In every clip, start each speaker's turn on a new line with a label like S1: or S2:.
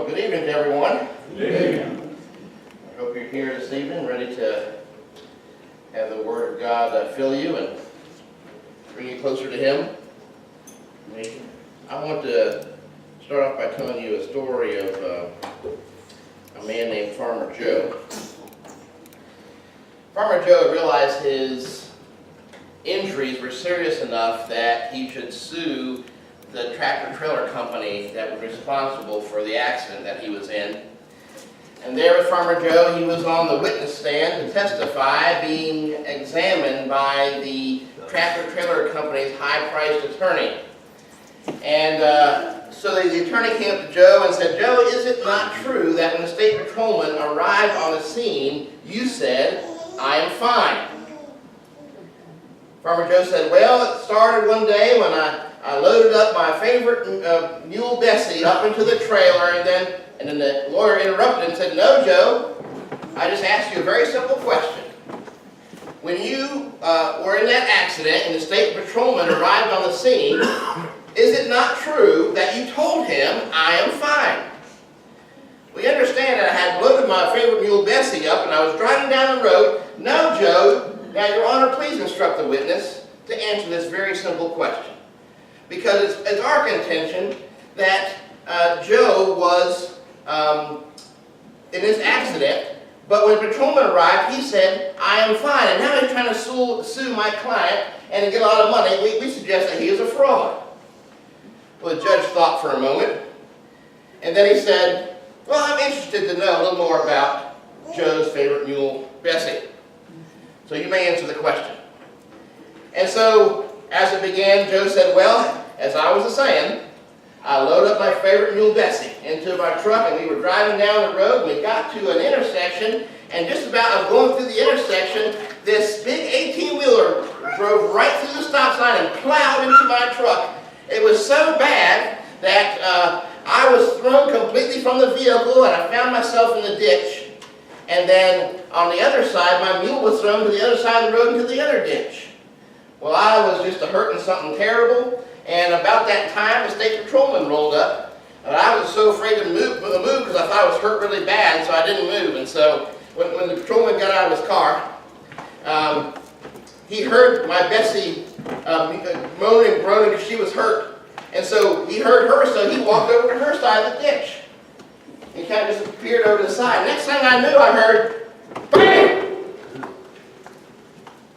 S1: Good evening to everyone.
S2: Good evening.
S1: I hope you're here this evening ready to have the Word of God fill you and bring you closer to Him. I want to start off by telling you a story of a man named Farmer Joe. Farmer Joe realized his injuries were serious enough that he should sue the tractor-trailer company that was responsible for the accident that he was in. And there with Farmer Joe, he was on the witness stand to testify, being examined by the tractor-trailer company's high-priced attorney. And so the attorney came up to Joe and said, "Joe, is it not true that when the state patrolman arrived on the scene, you said, 'I am fine'?" Farmer Joe said, "Well, it started one day when I loaded up my favorite mule Bessie up into the trailer, and then the lawyer interrupted and said, 'No, Joe, I just asked you a very simple question. When you were in that accident and the state patrolman arrived on the scene, is it not true that you told him, 'I am fine'?" We understand that I had loaded my favorite mule Bessie up and I was driving down the road. "No, Joe. Now, Your Honor, please instruct the witness to answer this very simple question. Because it's our contention that Joe was in this accident, but when the patrolman arrived, he said, 'I am fine.' And now he's trying to sue my client and get a lot of money. We suggest that he is a fraud." Well, the judge thought for a moment, and then he said, "Well, I'm interested to know a little more about Joe's favorite mule, Bessie. So you may answer the question." And so, as it began, Joe said, "Well, as I was saying, I loaded up my favorite mule Bessie into my truck, and we were driving down the road, and we got to an intersection, and just about going through the intersection, this big 18-wheeler drove right through the stop sign and plowed into my truck. It was so bad that I was thrown completely from the vehicle, and I found myself in the ditch. And then on the other side, my mule was thrown to the other side of the road into the other ditch. Well, I was just hurting something terrible, and about that time, the state patrolman rolled up, and I was so afraid to move because I thought I was hurt really bad, so I didn't move. And so when the patrolman got out of his car, he heard my Bessie moaning and groaning because she was hurt. And so he heard her, so he walked over to her side of the ditch. He kind of disappeared over the side. Next thing I knew, I heard, bang!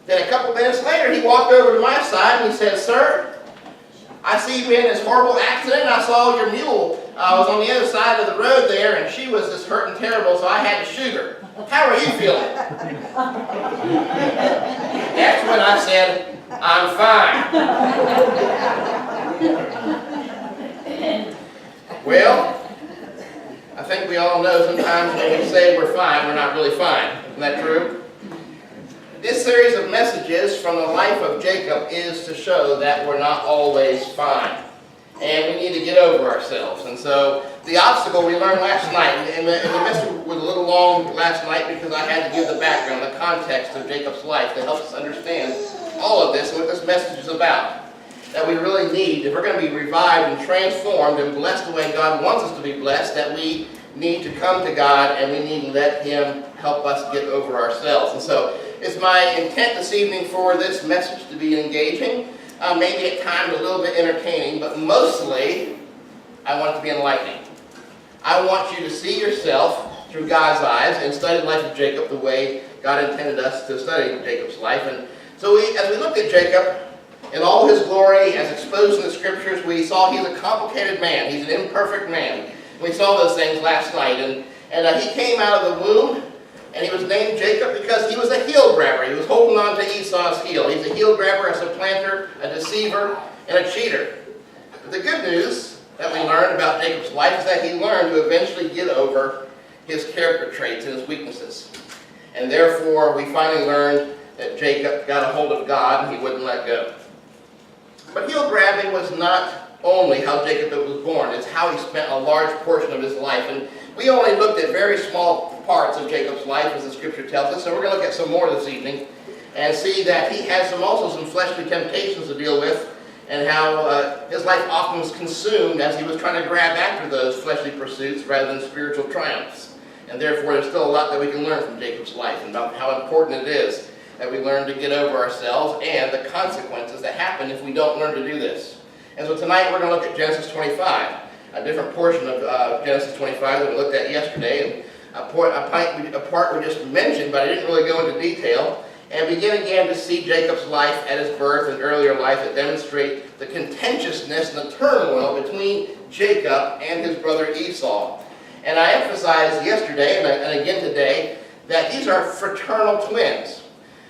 S1: Then a couple minutes later, he walked over to my side and he said, "Sir, I see you in this horrible accident. I saw your mule was on the other side of the road there, and she was just hurting terrible, so I had to shoot her. How are you feeling?" That's when I said, "I'm fine." Well, I think we all know sometimes when we say we're fine, we're not really fine. Isn't that true? This series of messages from the life of Jacob is to show that we're not always fine. And we need to get over ourselves. And so the obstacle we learned last night, and the message was a little long last night because I had to give the background, the context of Jacob's life to help us understand all of this and what this message is about. That we really need, if we're going to be revived and transformed and blessed the way God wants us to be blessed, that we need to come to God and we need to let Him help us get over ourselves. And so it's my intent this evening for this message to be engaging, maybe at times a little bit entertaining, but mostly I want it to be enlightening. I want you to see yourself through God's eyes and study the life of Jacob the way God intended us to study Jacob's life. And so as we looked at Jacob, in all his glory, as exposed in the Scriptures, we saw he's a complicated man. He's an imperfect man. We saw those things last night. And he came out of the womb, and he was named Jacob because he was a heel grabber. He was holding on to Esau's heel. He's a heel grabber, a supplanter, a deceiver, and a cheater. But the good news that we learned about Jacob's life is that he learned to eventually get over his character traits and his weaknesses. And therefore, we finally learned that Jacob got a hold of God and he wouldn't let go. But heel grabbing was not only how Jacob was born, it's how he spent a large portion of his life. And we only looked at very small parts of Jacob's life, as the Scripture tells us, so we're going to look at some more this evening and see that he had also some fleshly temptations to deal with and how his life often was consumed as he was trying to grab after those fleshly pursuits rather than spiritual triumphs. And therefore, there's still a lot that we can learn from Jacob's life and about how important it is that we learn to get over ourselves and the consequences that happen if we don't learn to do this. And so tonight we're going to look at Genesis 25, a different portion of Genesis 25 that we looked at yesterday, and a part we just mentioned, but I didn't really go into detail, and begin again to see Jacob's life at his birth and earlier life that demonstrate the contentiousness and the turmoil between Jacob and his brother Esau. And I emphasized yesterday and again today that these are fraternal twins.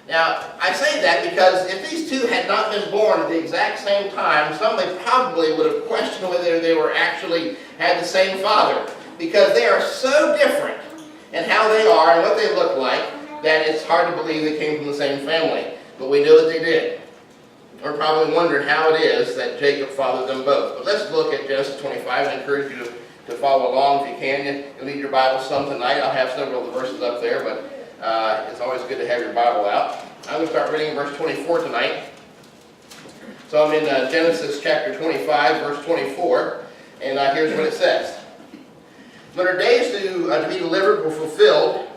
S1: Now, I say that because if these two had not been born at the exact same time, somebody probably would have questioned whether they were actually had the same father, because they are so different in how they are and what they look like that it's hard to believe they came from the same family. But we know that they did. We're probably wondering how it is that Jacob fathered them both. But let's look at Genesis 25. I encourage you to follow along if you can. You read your Bible some tonight. I'll have several of the verses up there, but it's always good to have your Bible out. I'm going to start reading verse 24 tonight. So I'm in Genesis chapter 25, verse 24, and here's what it says. When her days to be delivered were fulfilled,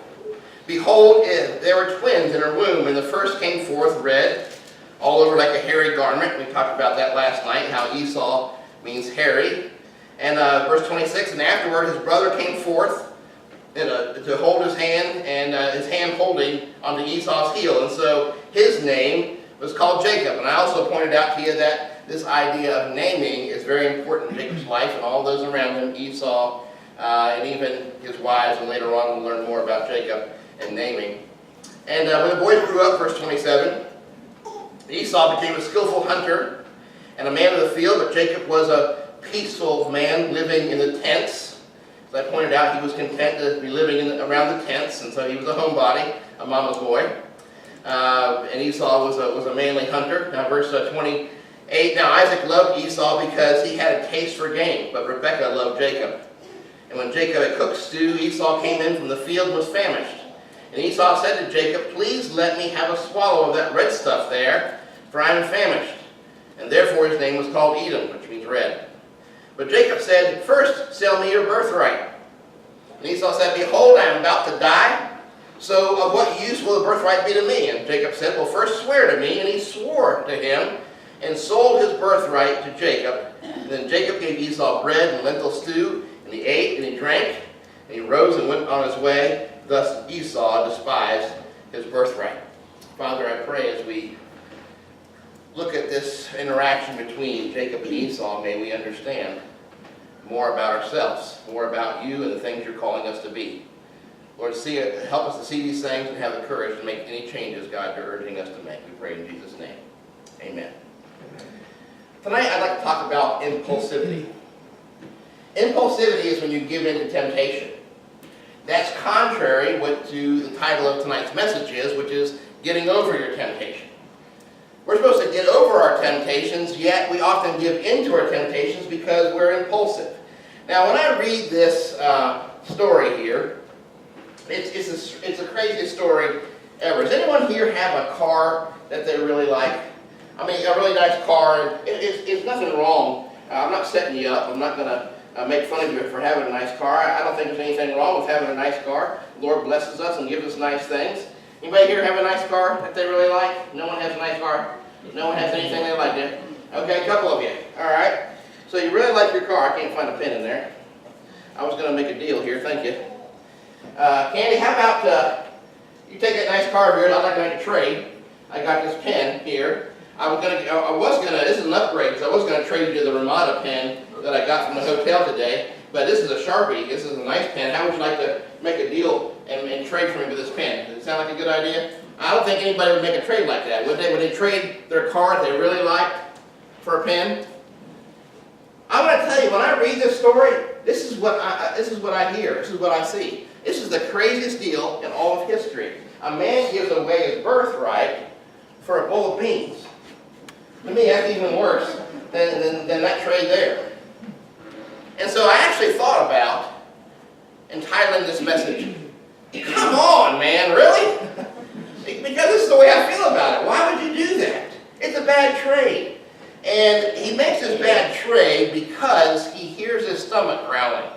S1: behold, there were twins in her womb, and the first came forth red, all over like a hairy garment. We talked about that last night, how Esau means hairy. And verse 26, and afterward his brother came forth to hold his hand, and his hand holding onto Esau's heel. And so his name was called Jacob. And I also pointed out to you that this idea of naming is very important in Jacob's life and all those around him, Esau, and even his wives. And later on we'll learn more about Jacob and naming. And when the boys grew up, verse 27, Esau became a skillful hunter and a man of the field, but Jacob was a peaceful man living in the tents. As I pointed out, he was content to be living around the tents, and so he was a homebody, a mama's boy. And Esau was a manly hunter. Now verse 28, now Isaac loved Esau because he had a taste for game, but Rebekah loved Jacob. And when Jacob had cooked stew, Esau came in from the field and was famished. And Esau said to Jacob, please let me have a swallow of that red stuff there, for I am famished. And therefore his name was called Edom, which means red. But Jacob said, first sell me your birthright. And Esau said, behold, I am about to die, so of what use will the birthright be to me? And Jacob said, well, first swear to me. And he swore to him and sold his birthright to Jacob. And then Jacob gave Esau bread and lentil stew, and he ate and he drank, and he rose and went on his way. Thus Esau despised his birthright. Father, I pray as we look at this interaction between Jacob and Esau, may we understand more about ourselves, more about you and the things you're calling us to be. Lord, help us to see these things and have the courage to make any changes, God, you're urging us to make. We pray in Jesus' name. Amen. Tonight I'd like to talk about impulsivity. Impulsivity is when you give in to temptation. That's contrary to the title of tonight's message is, which is getting over your temptation. We're supposed to get over our temptations, yet we often give in to our temptations because we're impulsive. Now, when I read this story here, it's the craziest story ever. Does anyone here have a car that they really like? I mean, a really nice car, and it's nothing wrong. I'm not setting you up. I'm not going to make fun of you for having a nice car. I don't think there's anything wrong with having a nice car. The Lord blesses us and gives us nice things. Anybody here have a nice car that they really like? No one has a nice car? No one has anything they like, do you? Okay, a couple of you. All right. So you really like your car. I can't find a pen in there. I was going to make a deal here. Thank you. Candy, how about you take that nice car of yours? I'd like to make a trade. I got this pen here. This is an upgrade, because I was going to trade you the Ramada pen that I got from the hotel today. But this is a Sharpie. This is a nice pen. How would you like to make a deal and trade for me with this pen? Does it sound like a good idea? I don't think anybody would make a trade like that. Would they trade their car they really liked for a pen? I'm going to tell you, when I read this story, this is what I hear. This is what I see. This is the craziest deal in all of history. A man gives away his birthright for a bowl of beans. To me, that's even worse than that trade there. And so I actually thought about entitling this message, "Come on, man, really?" Because this is the way I feel about it. Why would you do that? It's a bad trade. And he makes this bad trade because he hears his stomach growling.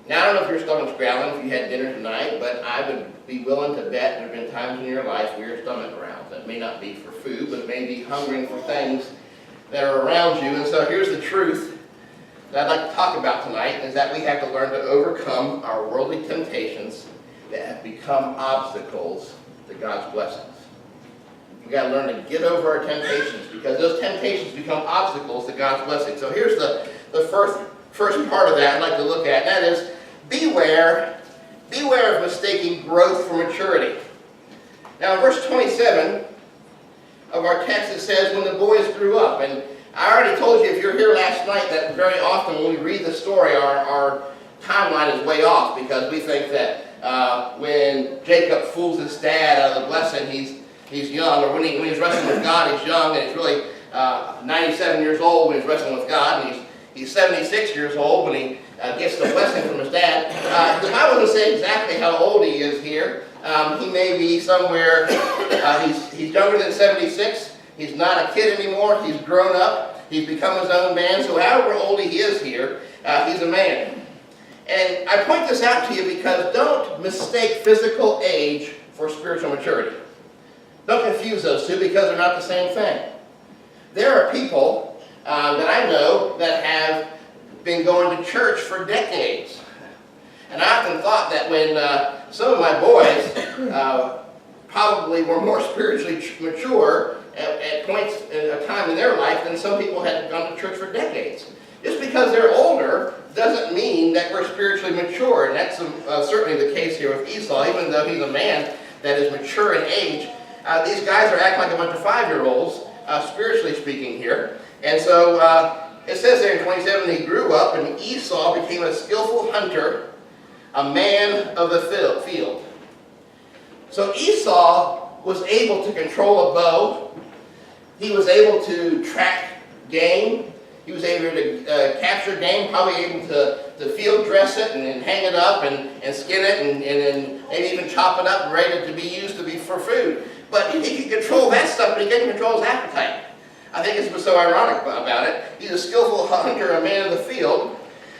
S1: Now, I don't know if your stomach's growling if you had dinner tonight, but I would be willing to bet there have been times in your life where your stomach growls. It may not be for food, but it may be hungering for things that are around you. And so here's the truth that I'd like to talk about tonight, is that we have to learn to overcome our worldly temptations that have become obstacles to God's blessings. We've got to learn to get over our temptations, because those temptations become obstacles to God's blessings. So here's the first part of that I'd like to look at, and that is beware of mistaking growth for maturity. Now in verse 27 of our text it says, when the boys grew up. And I already told you, if you were here last night, that very often when we read the story, our timeline is way off, because we think that when Jacob fools his dad out of the blessing, he's young, or when he's wrestling with God, he's young, and he's really 97 years old when he's wrestling with God, and he's 76 years old when he gets the blessing from his dad. The Bible doesn't say exactly how old he is here. He may be somewhere, he's younger than 76. He's not a kid anymore. He's grown up. He's become his own man. So however old he is here, he's a man. And I point this out to you because don't mistake physical age for spiritual maturity. Don't confuse those two, because they're not the same thing. There are people that I know that have been going to church for decades. And I often thought that when some of my boys probably were more spiritually mature at points in a time in their life than some people had gone to church for decades. Just because they're older doesn't mean that we're spiritually mature. And that's certainly the case here with Esau. Even though he's a man that is mature in age, these guys are acting like a bunch of 5-year-olds, spiritually speaking here. And so it says there in 27, he grew up, and Esau became a skillful hunter, a man of the field. So Esau was able to control a bow. He was able to track game. He was able to capture game, probably able to field dress it and hang it up and skin it and then maybe even chop it up and ready to be used for food. But he could control that stuff, but he couldn't control his appetite. I think it's what's so ironic about it. He's a skillful hunter, a man of the field,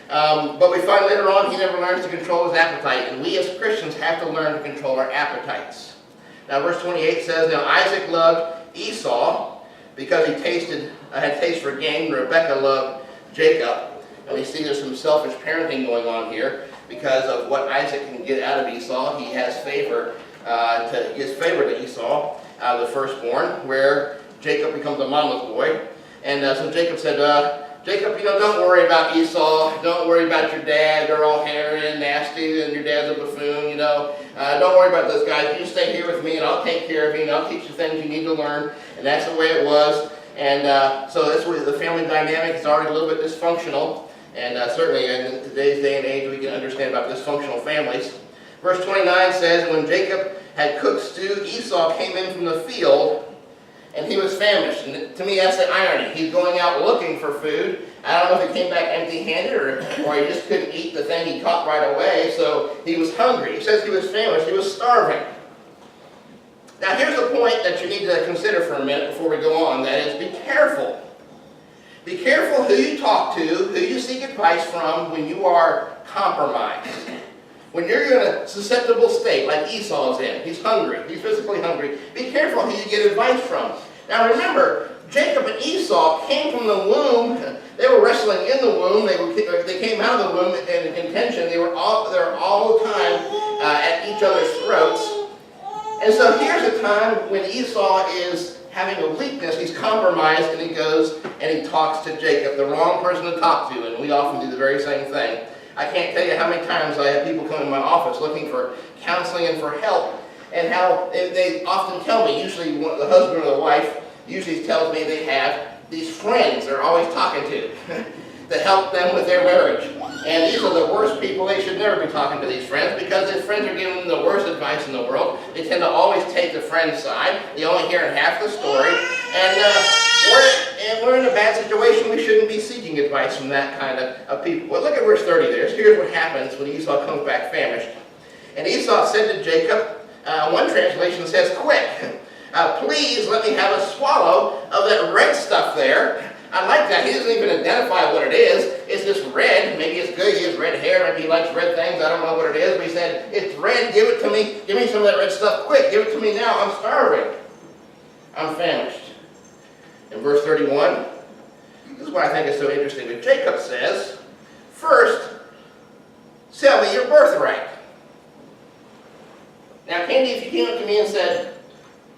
S1: but we find later on he never learns to control his appetite. And we as Christians have to learn to control our appetites. Now verse 28 says, now Isaac loved Esau because he had taste for game. Rebekah loved Jacob. And we see there's some selfish parenting going on here because of what Isaac can get out of Esau. He has favor to Esau, the firstborn, where Jacob becomes a mama's boy. And so Jacob said, Jacob, don't worry about Esau. Don't worry about your dad. They're all hairy and nasty, and your dad's a buffoon, Don't worry about those guys. You stay here with me, and I'll take care of you, and I'll teach you things you need to learn. And that's the way it was. And so that's where the family dynamic is already a little bit dysfunctional. And certainly in today's day and age, we can understand about dysfunctional families. Verse 29 says, when Jacob had cooked stew, Esau came in from the field, and he was famished. And to me, that's the irony. He's going out looking for food. I don't know if he came back empty-handed or he just couldn't eat the thing he caught right away, so he was hungry. He says he was famished. He was starving. Now, here's the point that you need to consider for a minute before we go on. That is, be careful. Be careful who you talk to, who you seek advice from when you are compromised. When you're in a susceptible state, like Esau's in, he's hungry, he's physically hungry, be careful who you get advice from. Now remember, Jacob and Esau came from the womb. They were wrestling in the womb. They came out of the womb in contention. They were all the time at each other's throats. And so here's a time when Esau is having a weakness. He's compromised, and he goes and he talks to Jacob, the wrong person to talk to, and we often do the very same thing. I can't tell you how many times I have people come in my office looking for counseling and for help, and how they often tell me, usually the husband or the wife usually tells me they have these friends they're always talking to help them with their marriage. And these are the worst people. They should never be talking to these friends, because their friends are giving them the worst advice in the world. They tend to always take the friend's side. They only hear half the story. And we're in a bad situation. We shouldn't be seeking advice from that kind of people. Well, look at verse 30 there. Here's what happens when Esau comes back famished. And Esau said to Jacob, one translation says, quick, Please let me have a swallow of that red stuff there. I like that. He doesn't even identify what it is. It's just red. Maybe it's good. He has red hair. Maybe he likes red things. I don't know what it is. But he said, it's red. Give it to me. Give me some of that red stuff quick. Give it to me now. I'm starving. I'm famished. In verse 31, this is what I think is so interesting. But Jacob says, first, sell me your birthright. Now, Candy, if you came up to me and said,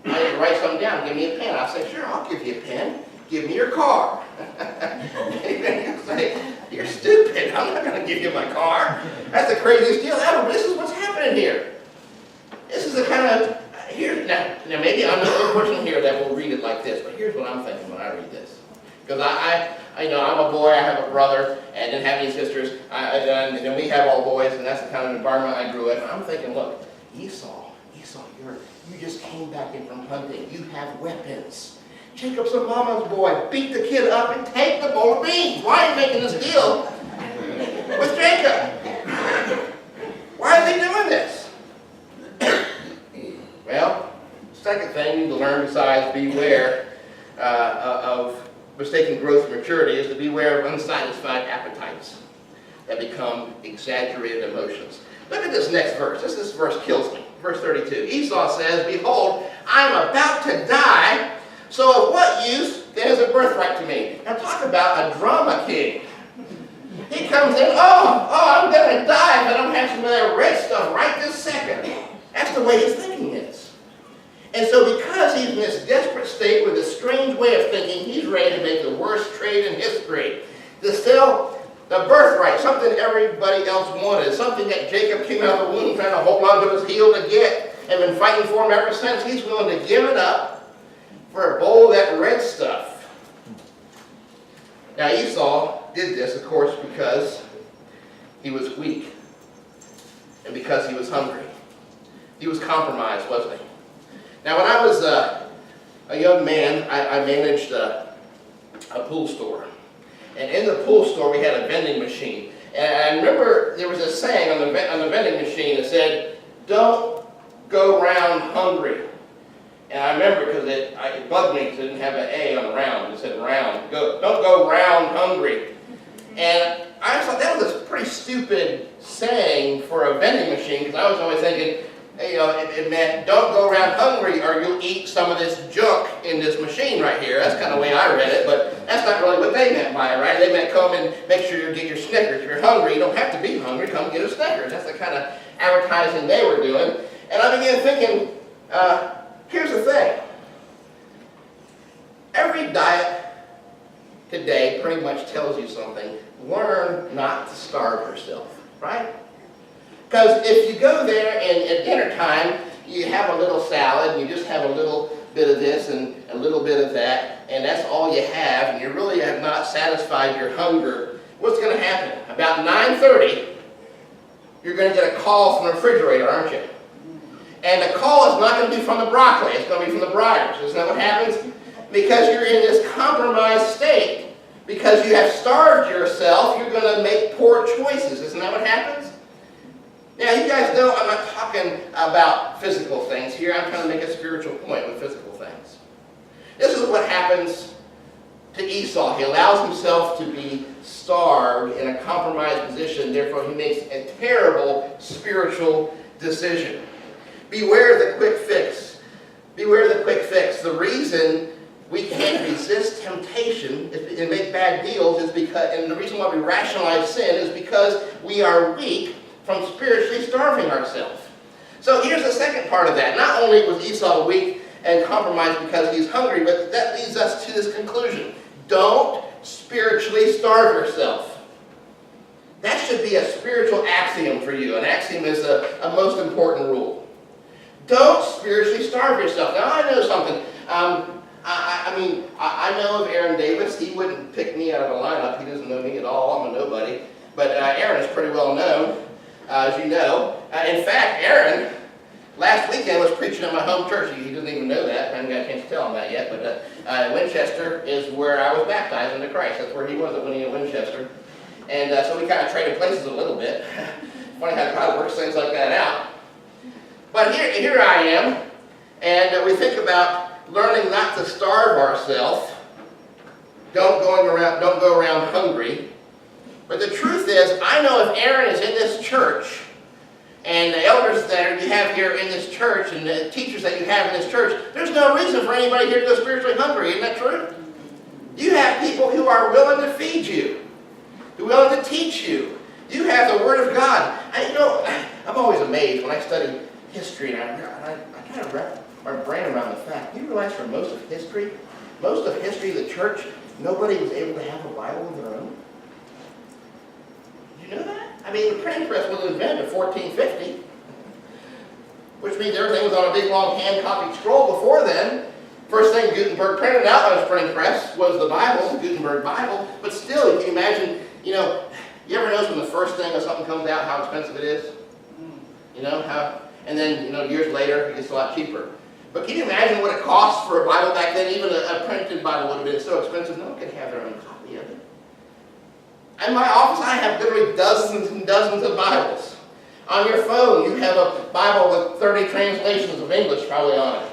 S1: I need to write something down, give me a pen. I'll say, sure, I'll give you a pen. Give me your car. You'll say, you're stupid. I'm not going to give you my car. That's the craziest deal ever. But this is what's happening here. This is the kind of, now maybe I'm the only person here that will read it like this, but here's what I'm thinking when I read this. Because I know I'm a boy, I have a brother, and didn't have any sisters, and we have all boys, and that's the kind of environment I grew up in. I'm thinking, look, Esau, you just came back in from hunting. You have weapons. Jacob's a mama's boy. Beat the kid up and take the bowl of beans. Why are you making this deal with Jacob? Why are they doing this? Well, second thing you need to learn besides beware of mistaken growth and maturity is to beware of unsatisfied appetites that become exaggerated emotions. Look at this next verse. This verse kills me. Verse 32. Esau says, behold, I'm about to die, so of what use then is a birthright to me? Now talk about a drama king. He comes in, I'm going to die if I don't have some of that red stuff right this second. That's the way his thinking is. And so because he's in this desperate state with a strange way of thinking, he's ready to make the worst trade in history. To sell the birthright, something everybody else wanted, something that Jacob came out of the womb trying to hold on to his heel to get, and been fighting for him ever since. He's willing to give it up for a bowl of that red stuff. Now Esau did this, of course, because he was weak and because he was hungry. He was compromised, wasn't he? Now when I was a young man, I managed a pool store. And in the pool store, we had a vending machine. And I remember there was a saying on the vending machine that said, don't go round hungry. And I remember because it bugged me because it didn't have an A on the round. It said round. Don't go round hungry. And I thought that was a pretty stupid saying for a vending machine because I was always thinking, it meant don't go around hungry or you'll eat some of this junk in this machine right here. That's kind of the way I read it, but that's not really what they meant by it, right? They meant come and make sure you get your Snickers. If you're hungry, you don't have to be hungry. Come get a Snickers. That's the kind of advertising they were doing. And I began thinking, here's the thing. Every diet today pretty much tells you something. Learn not to starve yourself, right? Because if you go there and at dinner time, you have a little salad, and you just have a little bit of this and a little bit of that, and that's all you have, and you really have not satisfied your hunger, what's going to happen? About 9:30, you're going to get a call from the refrigerator, aren't you? And the call is not going to be from the broccoli, it's going to be from the briars. Isn't that what happens? Because you're in this compromised state, because you have starved yourself, you're going to make poor choices. Isn't that what happens? Now, you guys know I'm not talking about physical things here. I'm trying to make a spiritual point with physical things. This is what happens to Esau. He allows himself to be starved in a compromised position. Therefore, he makes a terrible spiritual decision. Beware the quick fix. Beware the quick fix. The reason we can't resist temptation and make bad deals is because, and the reason why we rationalize sin is because we are weak from spiritually starving ourselves. So here's the second part of that. Not only was Esau weak and compromised because he's hungry, but that leads us to this conclusion. Don't spiritually starve yourself. That should be a spiritual axiom for you. An axiom is a most important rule. Don't spiritually starve yourself. Now I know something. I know of Aaron Davis. He wouldn't pick me out of a lineup. He doesn't know me at all. I'm a nobody. But Aaron is pretty well known. As you know. In fact, Aaron, last weekend was preaching at my home church. He doesn't even know that. I haven't got a chance to tell him that yet. But Winchester is where I was baptized into Christ. That's where he was at Winchester. And so we kind of traded places a little bit. Funny how God works things like that out. But here I am. And we think about learning not to starve ourselves. Don't go around hungry. But the truth is, I know if Aaron is in this church, and the elders that you have here in this church, and the teachers that you have in this church, there's no reason for anybody here to go spiritually hungry. Isn't that true? You have people who are willing to feed you, who are willing to teach you. You have the Word of God. I'm always amazed when I study history, and I kind of wrap my brain around the fact. You realize for most of history of the church, nobody was able to have a Bible of their own. Did you know that? I mean, the printing press was invented in 1450, which means everything was on a big, long, hand-copied scroll before then. First thing Gutenberg printed out on his printing press was the Bible, the Gutenberg Bible. But still, you can imagine, you ever notice when the first thing of something comes out, how expensive it is? And then, years later, it gets a lot cheaper. But can you imagine what it cost for a Bible back then? Even a printed Bible would have been so expensive, no one could have their own copy of it. In my office, I have literally dozens and dozens of Bibles. On your phone, you have a Bible with 30 translations of English probably on it.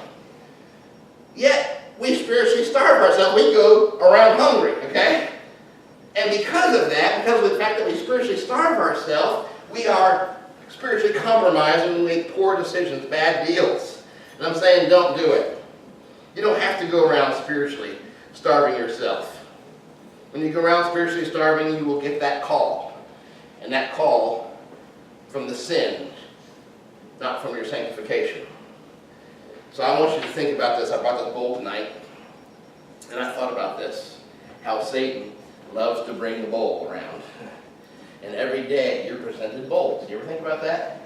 S1: Yet, we spiritually starve ourselves. We go around hungry, okay? And because of that, because of the fact that we spiritually starve ourselves, we are spiritually compromised and we make poor decisions, bad deals. And I'm saying don't do it. You don't have to go around spiritually starving yourself. When you go around spiritually starving, you will get that call. And that call from the sin, not from your sanctification. So I want you to think about this. I brought this bowl tonight, and I thought about this. How Satan loves to bring the bowl around. And every day you're presented bowls. Do you ever think about that?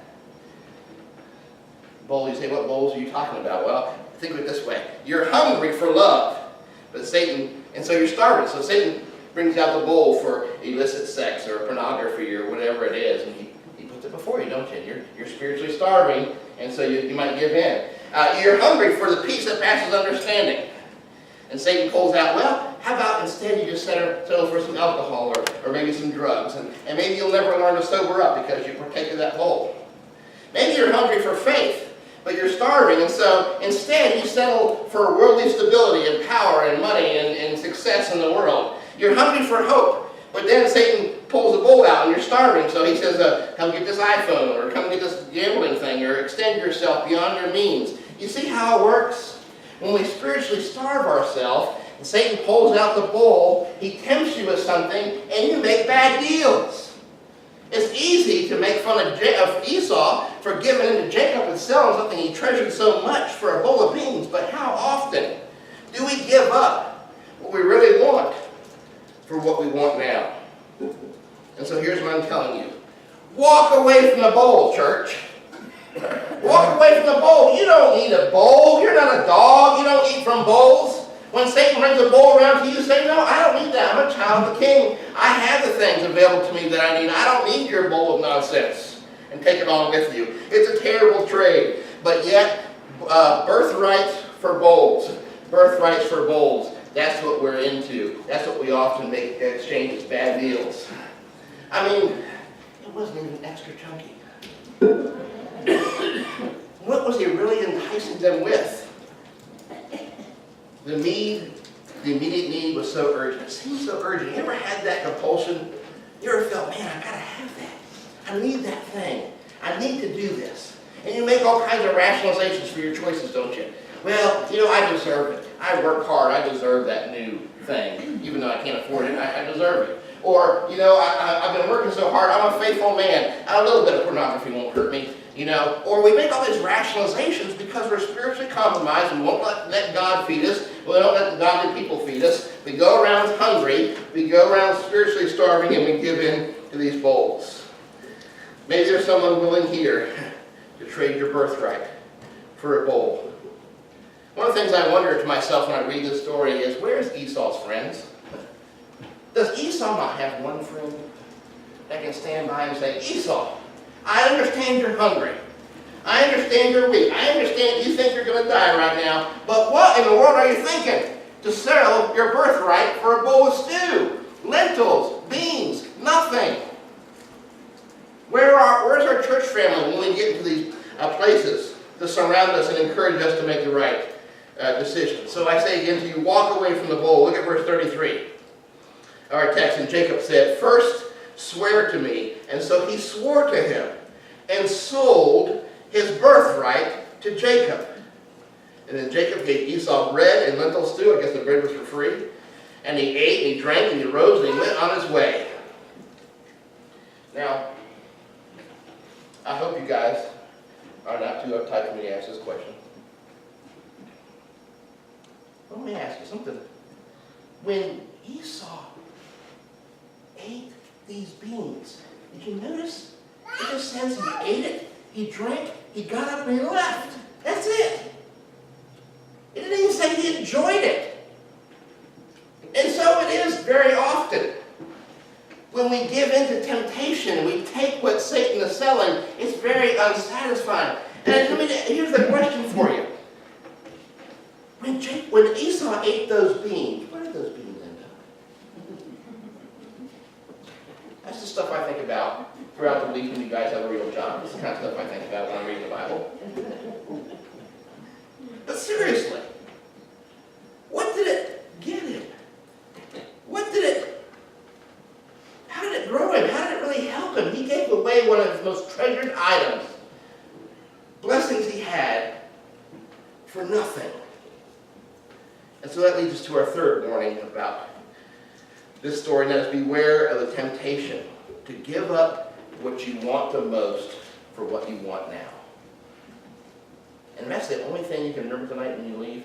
S1: Bowl, you say, what bowls are you talking about? Well, think of it this way. You're hungry for love, but Satan, and so you're starving. So Satan brings out the bowl for illicit sex or pornography or whatever it is, and he puts it before you, don't you? You're spiritually starving, and so you might give in. You're hungry for the peace that passes understanding. And Satan pulls out, well, how about instead you just settle for some alcohol or maybe some drugs, and maybe you'll never learn to sober up because you partake of that bowl. Maybe you're hungry for faith, but you're starving, and so instead you settle for worldly stability and power and money and success in the world. You're hungry for hope, but then Satan pulls the bowl out and you're starving, so he says, come get this iPhone, or come get this gambling thing, or extend yourself beyond your means. You see how it works? When we spiritually starve ourselves, and Satan pulls out the bowl, he tempts you with something, and you make bad deals. It's easy to make fun of Esau for giving in to Jacob and selling something he treasured so much for a bowl of beans, but how often do we give up what we really want for what we want now? And so here's what I'm telling you. Walk away from the bowl, church. Walk away from the bowl. You don't need a bowl. You're not a dog. You don't eat from bowls. When Satan brings a bowl around to you, say, no, I don't need that. I'm a child of the King. I have the things available to me that I need. I don't need your bowl of nonsense. And take it on with you. It's a terrible trade. But yet, birthrights for bowls. Birthrights for bowls. That's what we're into. That's what we often make exchanges, bad deals. I mean, it wasn't even extra chunky. What was he really enticing them with? The immediate need was so urgent. It seemed so urgent. You ever had that compulsion? You ever felt, man, I gotta have that. I need that thing. I need to do this. And you make all kinds of rationalizations for your choices, don't you? Well, I deserve it. I work hard. I deserve that new thing. Even though I can't afford it, I deserve it. Or, I've been working so hard. I'm a faithful man. A little bit of pornography won't hurt me. Or we make all these rationalizations because we're spiritually compromised. We won't let God feed us. We don't let the godly people feed us. We go around hungry. We go around spiritually starving, and we give in to these bowls. Maybe there's someone willing here to trade your birthright for a bowl. One of the things I wonder to myself when I read this story is, where's Esau's friends? Does Esau not have one friend that can stand by and say, Esau, I understand you're hungry. I understand you're weak. I understand you think you're going to die right now. But what in the world are you thinking? To sell your birthright for a bowl of stew, lentils, beans, nothing. Where's our church family when we get into these places to surround us and encourage us to make the right decision. So I say again to you, walk away from the bowl. Look at verse 33. Our text, and Jacob said, "First swear to me." And so he swore to him and sold his birthright to Jacob. And then Jacob gave Esau bread and lentil stew. I guess the bread was for free. And he ate, and he drank, and he rose, and he went on his way. Now, I hope you guys are not too uptight for me to ask this question. Let me ask you something. When Esau ate these beans, did you notice? It just says he ate it, he drank, he got up, and he left. That's it. It didn't even say he enjoyed it. And so it is very often. When we give in to temptation, we take what Satan is selling, it's very unsatisfying. And here's the question for you. When Esau ate those beans, where did those beans end up? That's the stuff I think about throughout the week when you guys have a real job. It's the kind of stuff I think about when I'm reading the Bible. But seriously, what did it give him? How did it grow him? How did it really help him? He gave away one of his most treasured items, blessings he had, for nothing. And so that leads us to our third warning about this story, and that is beware of the temptation to give up what you want the most for what you want now. And that's the only thing you can remember tonight when you leave.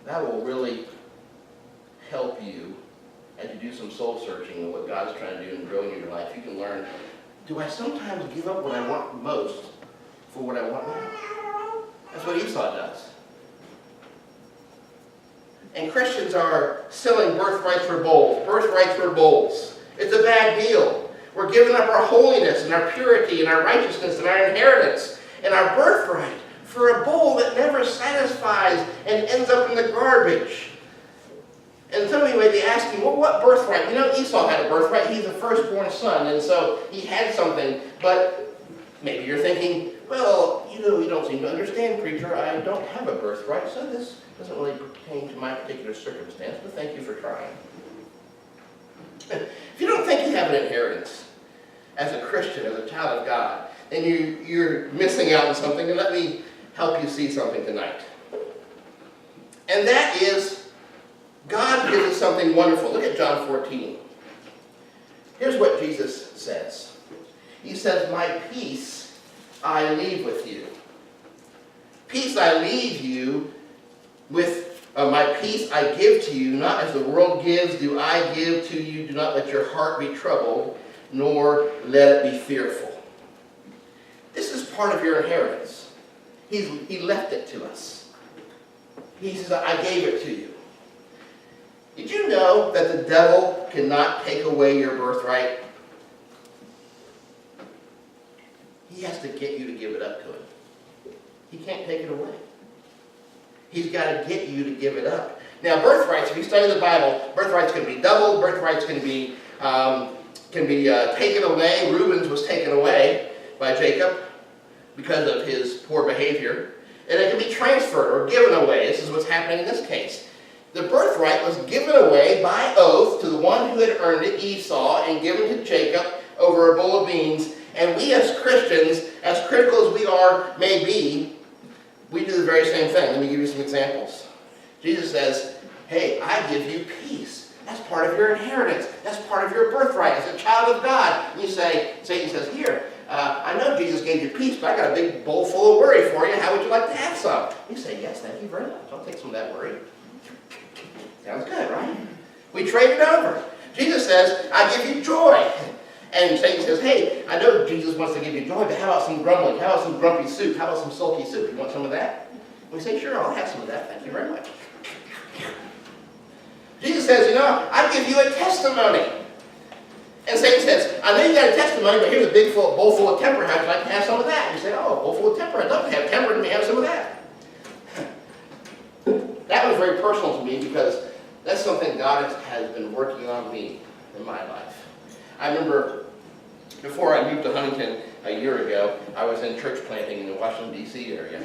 S1: That will really help you as you do some soul searching of what God's trying to do and grow in your life. You can learn, do I sometimes give up what I want most for what I want now? That's what Esau does. And Christians are selling birthrights for bowls. Birthrights for bowls. It's a bad deal. We're giving up our holiness and our purity and our righteousness and our inheritance and our birthright for a bowl that never satisfies and ends up in the garbage. And some of you may be asking, well, what birthright? You know, Esau had a birthright. He's the firstborn son, and so he had something. But maybe you're thinking, well, you don't seem to understand, preacher. I don't have a birthright, so this doesn't really pertain to my particular circumstance, but thank you for trying. If you don't think you have an inheritance as a Christian, as a child of God, then you're missing out on something, and let me help you see something tonight. And that is, God gives us something wonderful. Look at John 14. Here's what Jesus says. He says, "My peace I leave with you. Peace I leave you with, my peace I give to you, not as the world gives, do I give to you. Do not let your heart be troubled, nor let it be fearful." This is part of your inheritance. He left it to us. He says, I gave it to you. Did you know that the devil cannot take away your birthright? He has to get you to give it up to him. He can't take it away. He's got to get you to give it up. Now, birthrights, if you study the Bible, birthrights can be doubled, birthrights can be taken away. Reuben's was taken away by Jacob because of his poor behavior. And it can be transferred or given away. This is what's happening in this case. The birthright was given away by oath to the one who had earned it, Esau, and given to Jacob over a bowl of beans. And we as Christians, as critical as we are, may be, we do the very same thing. Let me give you some examples. Jesus says, hey, I give you peace. That's part of your inheritance. That's part of your birthright as a child of God. And you say, Satan says, here, I know Jesus gave you peace, but I got a big bowl full of worry for you. How would you like to have some? You say, yes, thank you very much. I'll take some of that worry. Sounds good, right? We trade it over. Jesus says, I give you joy. And Satan says, hey, I know Jesus wants to give you joy, but how about some grumbling? How about some grumpy soup? How about some sulky soup? You want some of that? We say, sure, I'll have some of that. Thank you very much. Jesus says, you know, I give you a testimony. And Satan says, I know you got a testimony, but here's a big bowl full of temper. How'd you like to have some of that? And you say, oh, a bowl full of temper. I'd love to have temper. Let me have some of that. That was very personal to me because that's something God has been working on me in my life. I remember before I moved to Huntington, a year ago. I was in church planting in the Washington, D.C. area.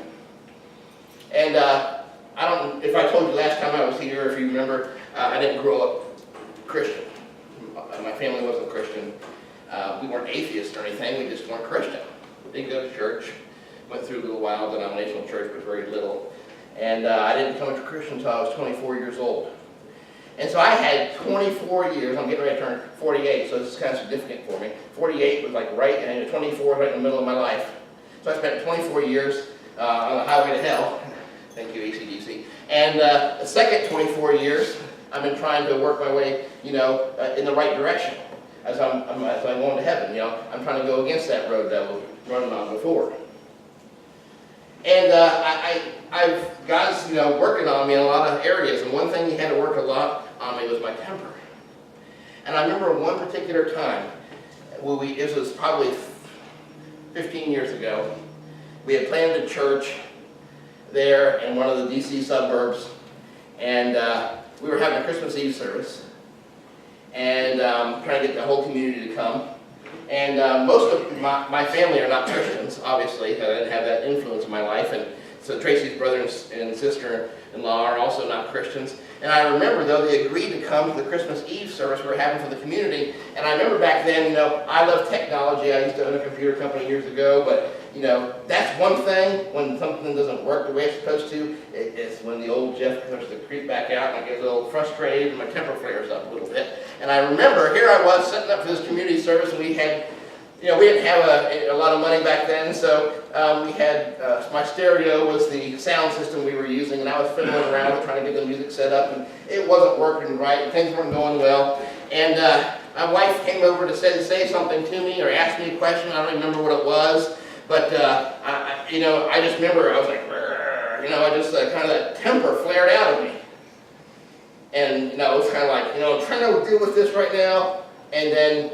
S1: And I don't, if I told you last time I was here, if you remember, I didn't grow up Christian. My family wasn't Christian. We weren't atheists or anything, we just weren't Christian. We didn't go to church. Went through a little while denominational church, but very little. And I didn't become a Christian until I was 24 years old. And so I had 24 years, I'm getting ready to turn 48, so this is kind of significant for me. 48 was like right, and 24 right in the middle of my life. So I spent 24 years on the highway to hell. Thank you, AC/DC. And the second 24 years, I've been trying to work my way, in the right direction as I'm going to heaven. I'm trying to go against that road that I was running on before. And God's, working on me in a lot of areas. And one thing He had to work a lot on me was my temper. And I remember one particular time, it was probably 15 years ago, we had planted a church there in one of the D.C. suburbs, and we were having a Christmas Eve service, and trying to get the whole community to come. And most of my family are not Christians, obviously. I didn't have that influence in my life, and so Tracy's brother and sister-in-law are also not Christians. And I remember, though, they agreed to come to the Christmas Eve service we were having for the community. And I remember back then, I love technology. I used to own a computer company years ago, but that's one thing. When something doesn't work the way it's supposed to, it's when the old Jeff starts to creep back out, and I get a little frustrated, and my temper flares up a little bit. And I remember, here I was setting up for this community service, and we had, we didn't have a lot of money back then, so we had, my stereo was the sound system we were using, and I was fiddling around trying to get the music set up, and it wasn't working right, and things weren't going well. And my wife came over to say something to me, or ask me a question. I don't remember what it was, but I just remember I was like, I just kind of that temper flared out of me. And it was kind of like, I'm trying to deal with this right now, and then,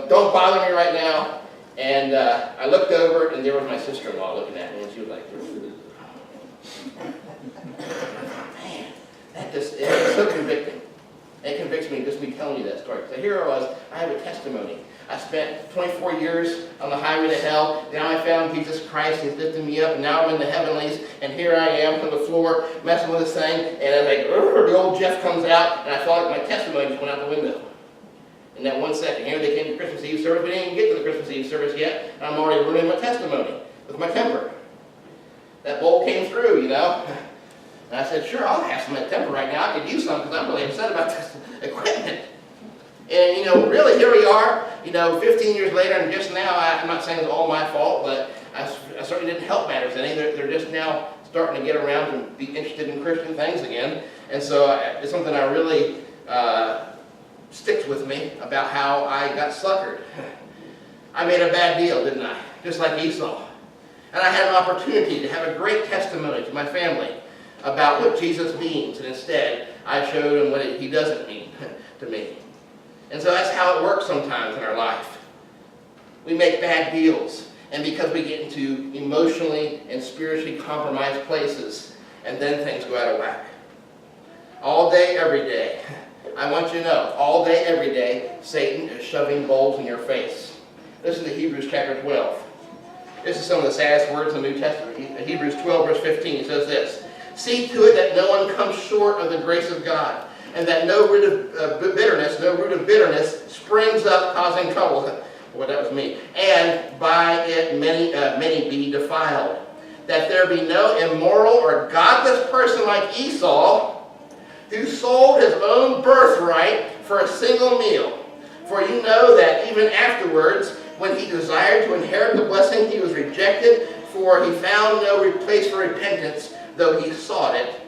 S1: don't bother me right now. And I looked over, and there was my sister-in-law looking at me, and she was like, man, it's so convicting. It convicts me just me telling you that story. So here I was, I have a testimony. I spent 24 years on the highway to hell. Now I found Jesus Christ, He's lifted me up, and now I'm in the heavenlies, and here I am on the floor messing with this thing, and I'm like, the old Jeff comes out, and I felt like my testimony just went out the window. In that 1 second, here they came to Christmas Eve service. We didn't even get to the Christmas Eve service yet, and I'm already ruining my testimony with my temper. That bolt came through, And I said, sure, I'll have some of that temper right now. I could use some because I'm really upset about this equipment. And, really, here we are, 15 years later, and just now, I'm not saying it's all my fault, but I certainly didn't help matters any. They're just now starting to get around and be interested in Christian things again. And so it's something I really sticks with me about how I got suckered. I made a bad deal, didn't I? Just like Esau. And I had an opportunity to have a great testimony to my family about what Jesus means, and instead, I showed him what He doesn't mean to me. And so that's how it works sometimes in our life. We make bad deals, and because we get into emotionally and spiritually compromised places, and then things go out of whack. All day, every day. I want you to know, all day, every day, Satan is shoving bowls in your face. Listen to Hebrews chapter 12. This is some of the saddest words in the New Testament. Hebrews 12, verse 15, it says this, see to it that no one comes short of the grace of God, and that no root of bitterness springs up causing trouble. Boy, that was me. And by it many be defiled. That there be no immoral or godless person like Esau, who sold his own birthright for a single meal. For you know that even afterwards, when he desired to inherit the blessing, he was rejected, for he found no place for repentance, though he sought it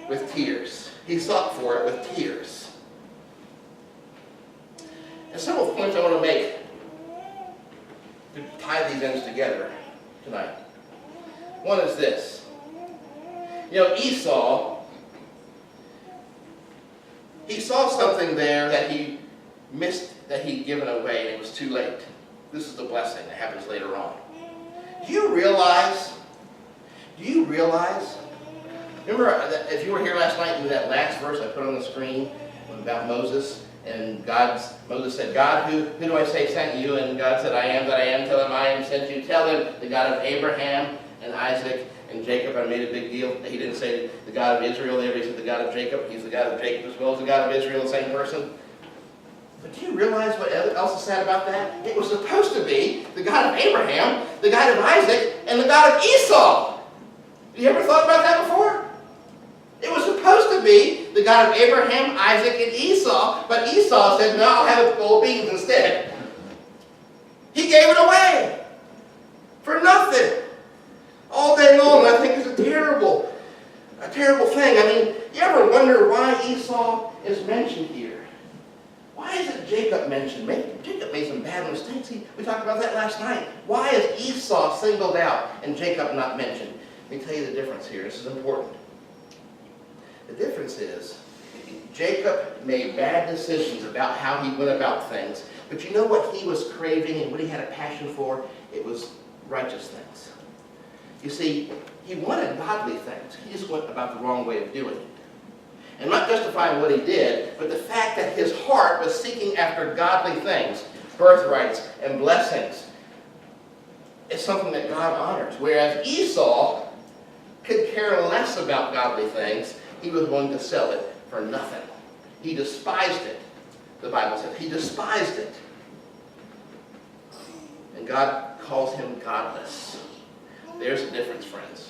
S1: with tears. He sought for it with tears. And several points I want to make to tie these ends together tonight. One is this. Esau, he saw something there that he missed, that he'd given away, and it was too late. This is the blessing that happens later on. Do you realize, remember if you were here last night in that last verse I put on the screen about Moses, And Moses said, God, who do I say sent you? And God said, I am that I am. Tell him I am sent you. Tell him the God of Abraham and Isaac and Jacob. I made a big deal. He didn't say the God of Israel there. He said the God of Jacob. He's the God of Jacob as well as the God of Israel, the same person. But do you realize what else is said about that? It was supposed to be the God of Abraham, the God of Isaac, and the God of Esau. Have you ever thought about that before? It was supposed to be the God of Abraham, Isaac, and Esau, but Esau said, no, I'll have gold beans instead. He gave it away for nothing all day long. I think it's a terrible thing. I mean, you ever wonder why Esau is mentioned here? Why isn't Jacob mentioned? Jacob made some bad mistakes. We talked about that last night. Why is Esau singled out and Jacob not mentioned? Let me tell you the difference here. This is important. The difference is Jacob made bad decisions about how he went about things. But you know what he was craving and what he had a passion for? It was righteous things. You see, he wanted godly things. He just went about the wrong way of doing it. And not justifying what he did, but the fact that his heart was seeking after godly things, birthrights and blessings, is something that God honors. Whereas Esau could care less about godly things. He was willing to sell it for nothing. He despised it, the Bible says. He despised it. And God calls him godless. There's the difference, friends.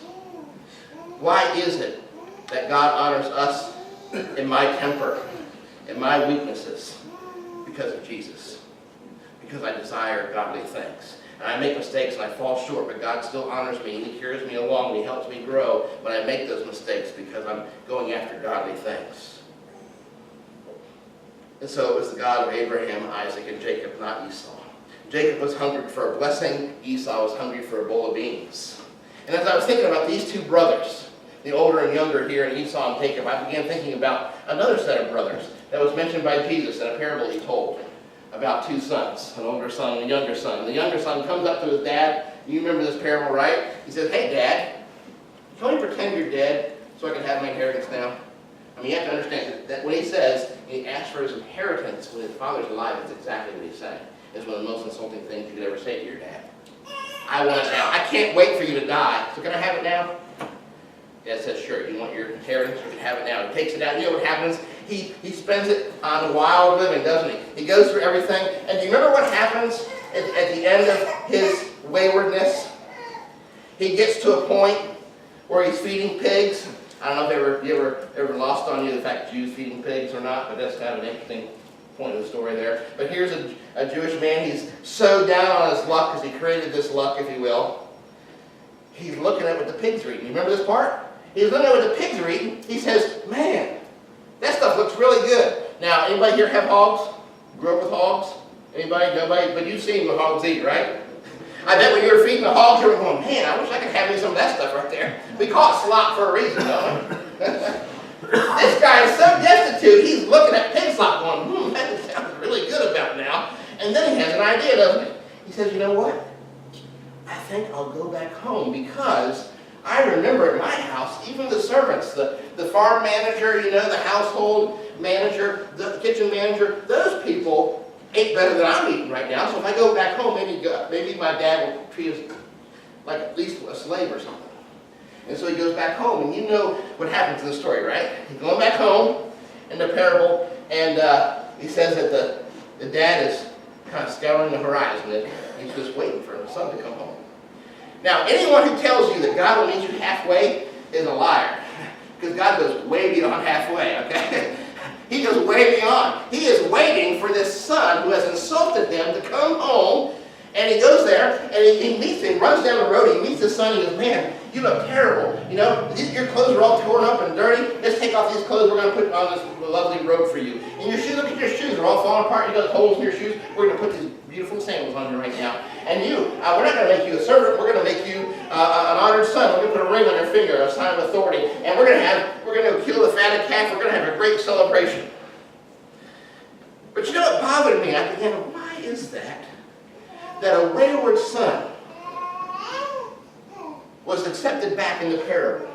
S1: Why is it that God honors us in my temper, in my weaknesses? Because of Jesus. Because I desire godly things. And I make mistakes and I fall short, but God still honors me and He carries me along and He helps me grow when I make those mistakes because I'm going after godly things. And so it was the God of Abraham, Isaac, and Jacob, not Esau. Jacob was hungry for a blessing. Esau was hungry for a bowl of beans. And as I was thinking about these two brothers, the older and younger here, and Esau and Jacob, I began thinking about another set of brothers that was mentioned by Jesus in a parable He told about two sons, an older son and a younger son. And the younger son comes up to his dad. You remember this parable, right? He says, hey, Dad, can you pretend you're dead so I can have my inheritance now? I mean, you have to understand that when he says he asks for his inheritance when his father's alive, that's exactly what he's saying. It's one of the most insulting things you could ever say to your dad. I want it now. I can't wait for you to die. So can I have it now? Dad says, sure. You want your inheritance? You can have it now. He takes it out. You know what happens? He spends it on wild living, doesn't he? He goes through everything. And do you remember what happens at the end of his waywardness? He gets to a point where he's feeding pigs. I don't know if you ever lost on you the fact Jews feeding pigs or not, but that's kind of an interesting point of the story there. But here's a Jewish man. He's so down on his luck because he created this luck, if you will. He's looking at what the pigs are eating. You remember this part? He's looking at what the pigs are eating. He says, man, that stuff looks really good. Now, anybody here have hogs? Grew up with hogs? Anybody? Nobody? But you've seen what hogs eat, right? I bet when you were feeding the hogs, you were going, man, I wish I could have me some of that stuff right there. We call it slop for a reason, don't we? This guy is so destitute, he's looking at pig slop going, that sounds really good about now. And then he has an idea, doesn't he? He says, you know what? I think I'll go back home because I remember at my house, even the servants, the farm manager, you know, the household manager, the kitchen manager, those people ate better than I'm eating right now. So if I go back home, maybe my dad will treat us like at least a slave or something. And so he goes back home, and you know what happens in the story, right? He's going back home in the parable, and he says that the dad is kind of scouring the horizon, and he's just waiting for his son to come home. Now, anyone who tells you that God will meet you halfway is a liar, because God goes way beyond halfway, okay? He goes way beyond. He is waiting for this son who has insulted them to come home, and he goes there, and he meets him, runs down the road, he meets his son, and he goes, man, you look terrible. You know, your clothes are all torn up and dirty. Let's take off these clothes. We're going to put on this lovely robe for you. And your shoes, look at your shoes. They're all falling apart. You got holes in your shoes. We're going to put these beautiful sandals on you right now. And you, we're not going to make you a servant. We're going to make you an honored son. We're going to put a ring on your finger, a sign of authority. And we're going to kill the fatted calf. We're going to have a great celebration. But you know what bothered me? I began, why is that a wayward son was accepted back in the parable,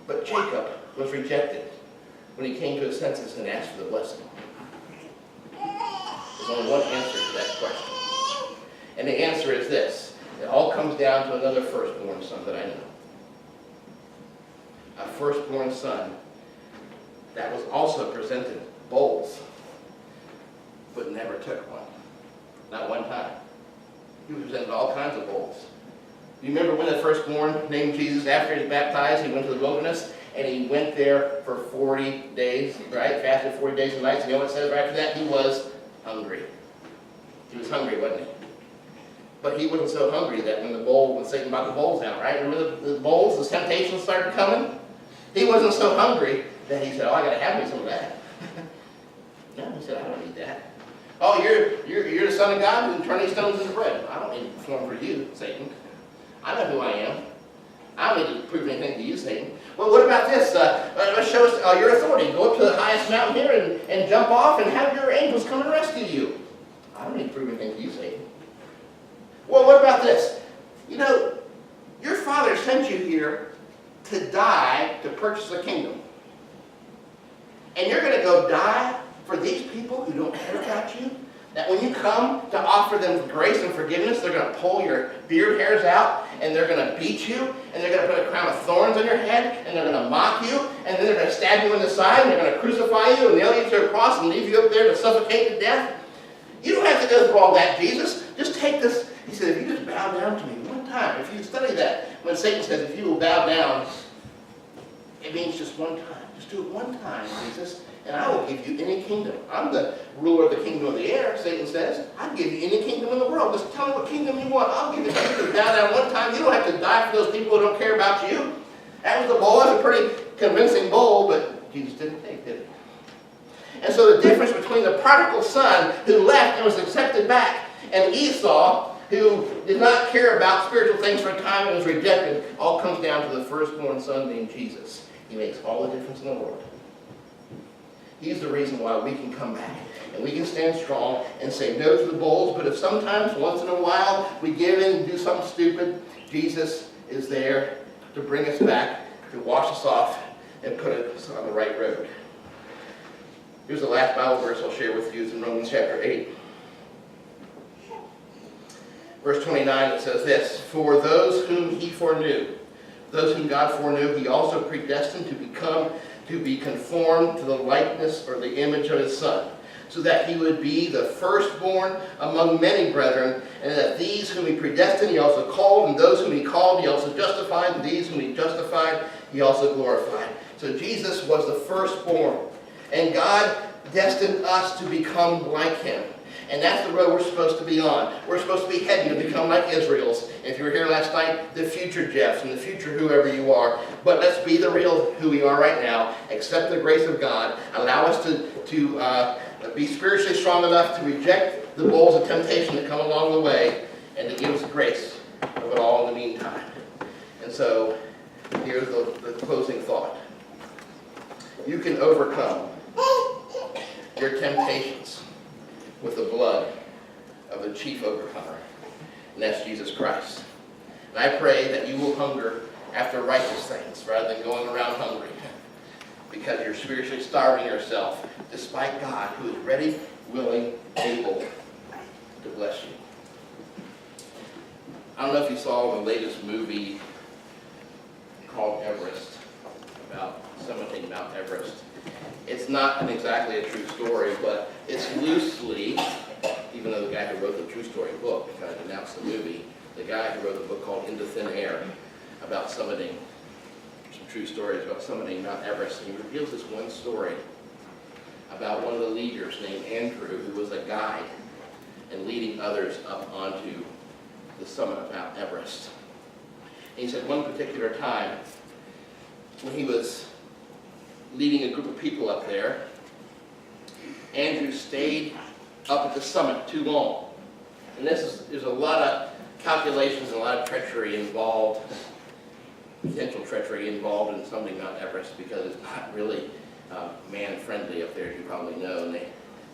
S1: but Jacob was rejected? when he came to his senses and asked for the blessing? There's only one answer to that question. And the answer is this. It all comes down to another firstborn son that I know. A firstborn son that was also presented bowls, but never took one. Not one time. He was presented all kinds of bowls. You remember when the firstborn named Jesus, after he was baptized, he went to the wilderness, and he went there for 40 days, right? Fasted 40 days and nights. And you know what it says right after that? He was hungry. He was hungry, wasn't he? But he wasn't so hungry that when Satan brought the bowls out, right? Remember the bowls, the temptations started coming? He wasn't so hungry that he said, oh, I got to have me some of that. No, he said, I don't need that. Oh, you're the Son of God who can turn these stones into bread. I don't need to perform for you, Satan. I know who I am. I don't need to prove anything to you, Satan. Well, what about this? Let's show us your authority. Go up to the highest mountain here and jump off and have your angels come and rescue you. I don't need to prove anything to you, Satan. Well, what about this? You know, your Father sent you here to die to purchase a kingdom. And you're going to go die for these people who don't care about you? That when you come to offer them grace and forgiveness, they're going to pull your beard hairs out, and they're going to beat you, and they're going to put a crown of thorns on your head, and they're going to mock you, and then they're going to stab you in the side, and they're going to crucify you and nail you to a cross and leave you up there to suffocate to death? You don't have to go through all that, Jesus. Just take this. He said, if you just bow down to me one time, if you study that, when Satan says, if you will bow down, it means just one time. Just do it one time, Jesus, and I will give you any kingdom. I'm the ruler of the kingdom of the air, Satan says. I'll give you any kingdom in the world. Just tell me what kingdom you want. I'll give it to you. Just bow down one time. You don't have to die for those people who don't care about you. That was the bowl. That was a pretty convincing bowl, but Jesus didn't take, did he? And so the difference between the prodigal son who left and was accepted back and Esau, who did not care about spiritual things for a time and was rejected, all comes down to the firstborn son named Jesus. He makes all the difference in the world. He's the reason why we can come back and we can stand strong and say no to the bowls. But if sometimes, once in a while, we give in and do something stupid, Jesus is there to bring us back, to wash us off, and put us on the right road. Here's the last Bible verse I'll share with you. It's in Romans chapter 8. Verse 29, it says this, for those whom he foreknew, those whom God foreknew, he also predestined to be conformed to the likeness or the image of his Son, so that he would be the firstborn among many brethren, and that these whom he predestined he also called, and those whom he called he also justified, and these whom he justified he also glorified. So Jesus was the firstborn, and God destined us to become like him. And that's the road we're supposed to be on. We're supposed to be heading to become like Israel's. If you were here last night, the future Jeffs and the future whoever you are. But let's be the real who we are right now. Accept the grace of God. Allow us to be spiritually strong enough to reject the bowls of temptation that come along the way, and to give us grace of it all in the meantime. And so, here's the closing thought. You can overcome your temptations with the blood of the chief overcomer, and that's Jesus Christ. And I pray that you will hunger after righteous things rather than going around hungry, because you're spiritually starving yourself despite God, who is ready, willing, able to bless you. I don't know if you saw the latest movie called Everest, about summiting Mount Everest. It's not exactly a true story, but it's loosely, even though the guy who wrote the true story book kind of announced the movie, the guy who wrote the book called Into Thin Air, about summiting, some true stories about summiting Mount Everest. And he reveals this one story about one of the leaders named Andrew, who was a guide and leading others up onto the summit of Mount Everest. And he said one particular time, when he was leading a group of people up there, Andrew stayed up at the summit too long. And there's a lot of calculations and a lot of treachery involved, potential treachery involved in summiting Mount Everest, because it's not really man-friendly up there, as you probably know. And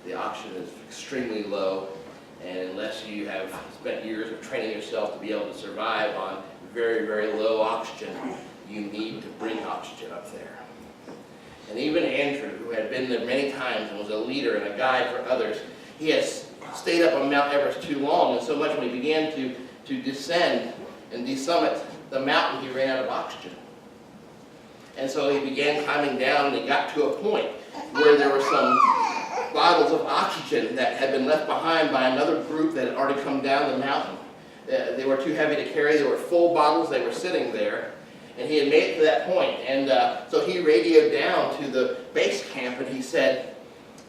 S1: the oxygen is extremely low, and unless you have spent years of training yourself to be able to survive on very, very low oxygen, you need to bring oxygen up there. And even Andrew, who had been there many times and was a leader and a guide for others, he had stayed up on Mount Everest too long, and so much when he began to descend and desummit the mountain, he ran out of oxygen. And so he began climbing down, and he got to a point where there were some bottles of oxygen that had been left behind by another group that had already come down the mountain. They were too heavy to carry. They were full bottles. They were sitting there. And he had made it to that point. And so he radioed down to the base camp, and he said,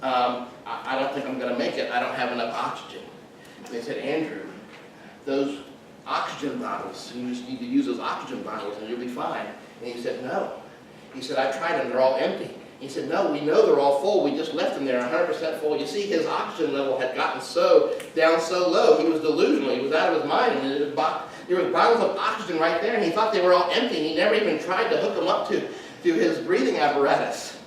S1: I don't think I'm going to make it. I don't have enough oxygen. And they said, Andrew, those oxygen bottles, you just need to use those oxygen bottles and you'll be fine. And he said, no. He said, I tried them. They're all empty. He said, no, we know they're all full. We just left them there 100% full. You see, his oxygen level had gotten down so low, he was delusional. He was out of his mind. And there were bottles of oxygen right there, and he thought they were all empty. And he never even tried to hook them up to his breathing apparatus.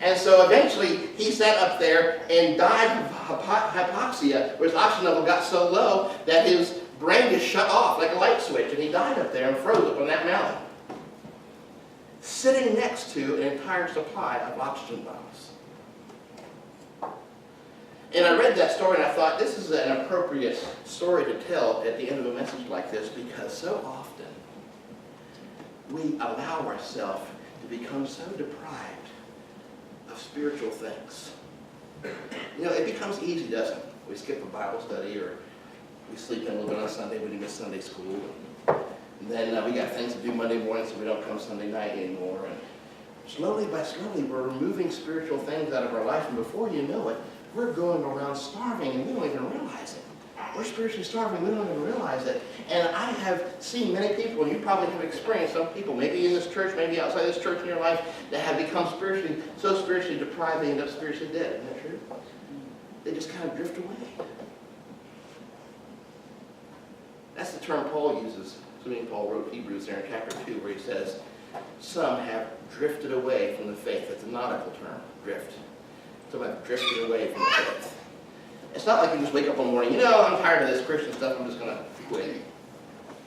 S1: And so eventually, he sat up there and died of hypoxia, where his oxygen level got so low that his brain just shut off like a light switch. And he died up there and froze up on that mountain, sitting next to an entire supply of oxygen bottles. And I read that story and I thought, this is an appropriate story to tell at the end of a message like this, because so often we allow ourselves to become so deprived of spiritual things. You know, it becomes easy, doesn't it? We skip a Bible study, or we sleep in a little bit on Sunday when you miss Sunday school. And then we got things to do Monday morning, so we don't come Sunday night anymore. And slowly by slowly, we're removing spiritual things out of our life, and before you know it, we're going around starving, and we don't even realize it. We're spiritually starving, we don't even realize it. And I have seen many people, and you probably have experienced some people, maybe in this church, maybe outside this church in your life, that have become so spiritually deprived they end up spiritually dead. Isn't that true? They just kind of drift away. That's the term Paul uses. Paul wrote Hebrews there in chapter 2, where he says, some have drifted away from the faith. That's a nautical term, drift. Some have drifted away from the faith. It's not like you just wake up one morning, I'm tired of this Christian stuff, I'm just going to quit.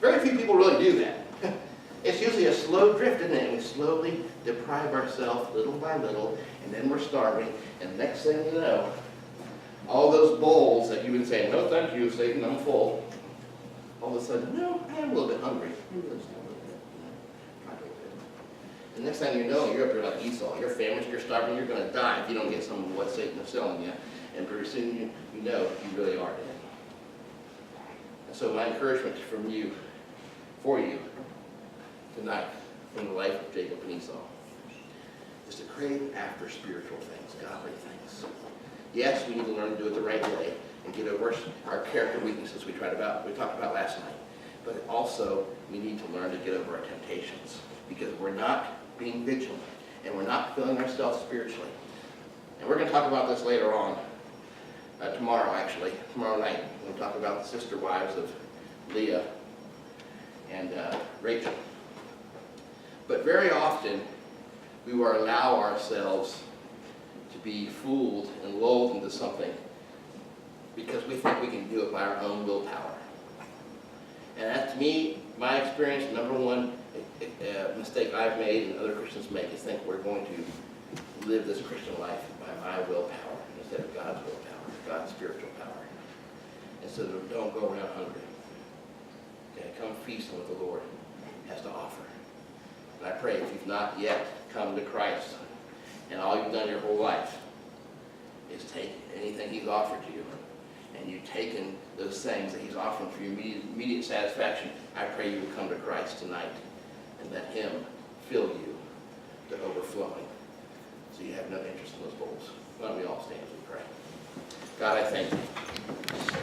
S1: Very few people really do that. It's usually a slow drift, isn't it? We slowly deprive ourselves little by little, and then we're starving, and next thing you know, all those bowls that you've been saying, no thank you, Satan, I'm full. All of a sudden, no, I am a little bit hungry. The next thing you know, you're up there like Esau. You're famished, you're starving, you're going to die if you don't get some of what Satan is selling you. And pretty soon you know you really are dead. And so my encouragement for you tonight, from the life of Jacob and Esau, is to crave after spiritual things, godly things. Yes, we need to learn to do it the right way and get over our character weaknesses we talked about last night. But also, we need to learn to get over our temptations, because we're not being vigilant, and we're not filling ourselves spiritually. And we're going to talk about this later on, tomorrow night. We're going to talk about the sister wives of Leah and Rachel. But very often, we will allow ourselves to be fooled and lulled into something because we think we can do it by our own willpower. And that, to me, my experience, number one mistake I've made and other Christians make is think we're going to live this Christian life by my willpower instead of God's willpower, God's spiritual power. And so don't go around hungry. Okay, come feast on what the Lord has to offer. And I pray if you've not yet come to Christ, and all you've done your whole life is take anything He's offered you, and you've taken those things that He's offering for your immediate satisfaction, I pray you will come to Christ tonight and let Him fill you to overflowing so you have no interest in those bowls. Why don't we all stand as we pray? God, I thank you.